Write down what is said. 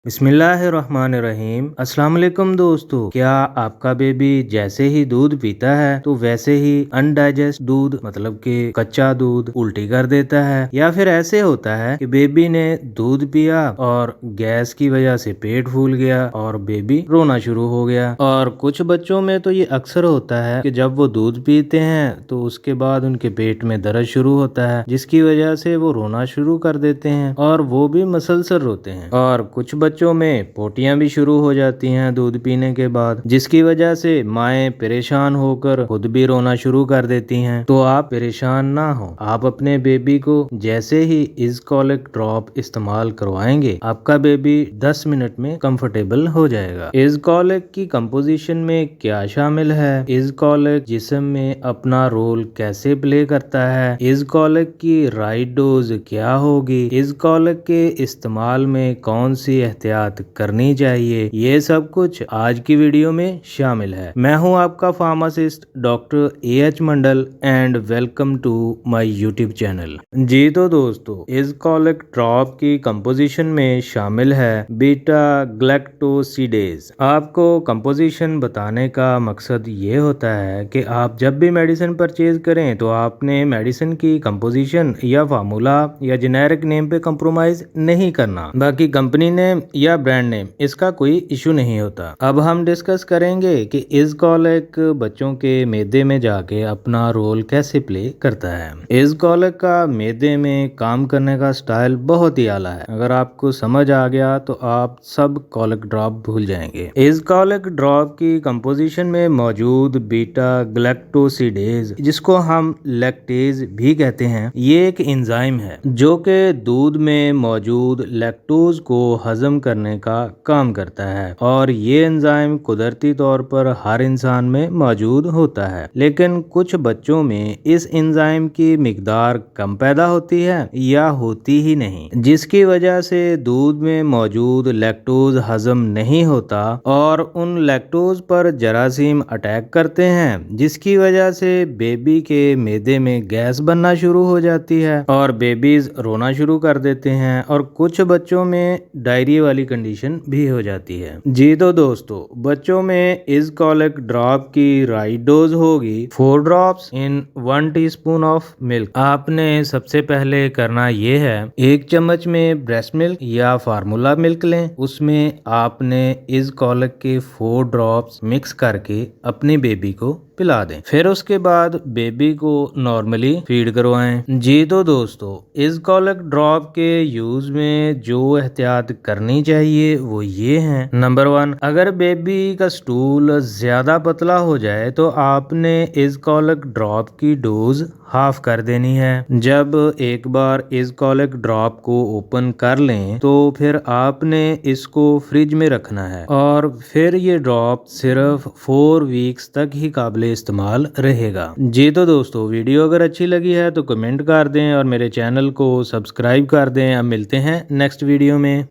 بسم اللہ الرحمن الرحیم۔ السلام علیکم دوستو، کیا آپ کا بیبی جیسے ہی دودھ پیتا ہے تو ویسے ہی انڈائجسٹ دودھ مطلب کہ کچا دودھ الٹی کر دیتا ہے، یا پھر ایسے ہوتا ہے کہ بیبی نے دودھ پیا اور گیس کی وجہ سے پیٹ پھول گیا اور بیبی رونا شروع ہو گیا؟ اور کچھ بچوں میں تو یہ اکثر ہوتا ہے کہ جب وہ دودھ پیتے ہیں تو اس کے بعد ان کے پیٹ میں درد شروع ہوتا ہے، جس کی وجہ سے وہ رونا شروع کر دیتے ہیں اور وہ بھی مسلسل روتے ہیں۔ اور کچھ بچوں میں پوٹیاں بھی شروع ہو جاتی ہیں دودھ پینے کے بعد، جس کی وجہ سے مائیں پریشان ہو کر خود بھی رونا شروع کر دیتی ہیں۔ تو آپ پریشان نہ ہوں، آپ اپنے بیبی کو جیسے ہی ایزکولک ڈراپ استعمال کروائیں گے آپ کا بیبی 10 منٹ میں کمفرٹیبل ہو جائے گا۔ ایزکولک کی کمپوزیشن میں کیا شامل ہے؟ ایزکولک جسم میں اپنا رول کیسے پلے کرتا ہے؟ ایزکولک کی رائٹ ڈوز کیا ہوگی؟ ایزکولک کے استعمال میں کون سی احتیاط کرنی چاہیے؟ یہ سب کچھ آج کی ویڈیو میں شامل ہے۔ میں ہوں آپ کا pharmacist doctor A.H. Mandal and welcome to my YouTube channel. جی تو دوستو، ایزکولک ڈراپ کی کمپوزیشن میں شامل ہے بیٹا گلیکٹوسیڈیز۔ آپ کو کمپوزیشن بتانے کا مقصد یہ ہوتا ہے کہ آپ جب بھی میڈیسن پرچیز کریں تو آپ نے میڈیسن کی کمپوزیشن یا فارمولا یا جنیرک نیم پہ کمپرومائز نہیں کرنا، باقی کمپنی نیم یا برانڈ نیم اس کا کوئی ایشو نہیں ہوتا۔ اب ہم ڈسکس کریں گے کہ ایزکولک بچوں کے معدے میں جا کے اپنا رول کیسے پلے کرتا ہے۔ ایزکولک کا معدے میں کام کرنے کا سٹائل بہت ہی اعلیٰ ہے۔ اگر آپ کو سمجھ آ گیا تو آپ سب کولک ڈراپ بھول جائیں گے۔ ایزکولک ڈراپ کی کمپوزیشن میں موجود بیٹا گلیکٹوسیڈیز، جس کو ہم لیکٹیز بھی کہتے ہیں، یہ ایک انزائم ہے جو کہ دودھ میں موجود لیکٹوز کو ہضم کرنے کا کام کرتا ہے، اور یہ انزائم قدرتی طور پر ہر انسان میں موجود ہوتا ہے، لیکن کچھ بچوں میں اس انزائم کی مقدار کم پیدا ہوتی ہے یا ہوتی ہی نہیں، جس کی وجہ سے دودھ میں موجود لیکٹوز ہضم نہیں ہوتا اور ان لیکٹوز پر جراثیم اٹیک کرتے ہیں، جس کی وجہ سے بیبی کے معدے میں گیس بننا شروع ہو جاتی ہے اور بیبیز رونا شروع کر دیتے ہیں، اور کچھ بچوں میں ڈائریا والی کنڈیشن بھی ہو جاتی ہے۔ جی تو دوستو، بچوں میں ایزکولک ڈراپ کی رائٹ ڈوز ہوگی 4 drops in 1 T spoon of milk. آپ نے سب سے پہلے کرنا یہ ہے، 1 چمچ میں بریسٹ ملک یا فارمولا ملک لیں، اس میں آپ نے ایزکولک کے 4 ڈراپس مکس کر کے اپنے بیبی کو پلا دیں، پھر اس کے بعد بیبی کو نارملی فیڈ کروائیں۔ جی تو دوستو، ایزکولک ڈراپ کے یوز میں جو احتیاط کرنی چاہیے وہ یہ ہیں۔ نمبر 1، اگر بیبی کا سٹول زیادہ پتلا ہو جائے تو آپ نے ایزکولک ڈراپ کی ڈوز ہاف کر دینی ہے۔ جب ایک بار ایزکولک ڈراپ کو اوپن کر لیں تو پھر آپ نے اس کو فریج میں رکھنا ہے، اور پھر یہ ڈراپ صرف 4 ویکس تک ہی قابل استعمال رہے گا۔ جی تو دوستو، ویڈیو اگر اچھی لگی ہے تو کمنٹ کر دیں اور میرے چینل کو سبسکرائب کر دیں۔ اب ملتے ہیں نیکسٹ ویڈیو میں۔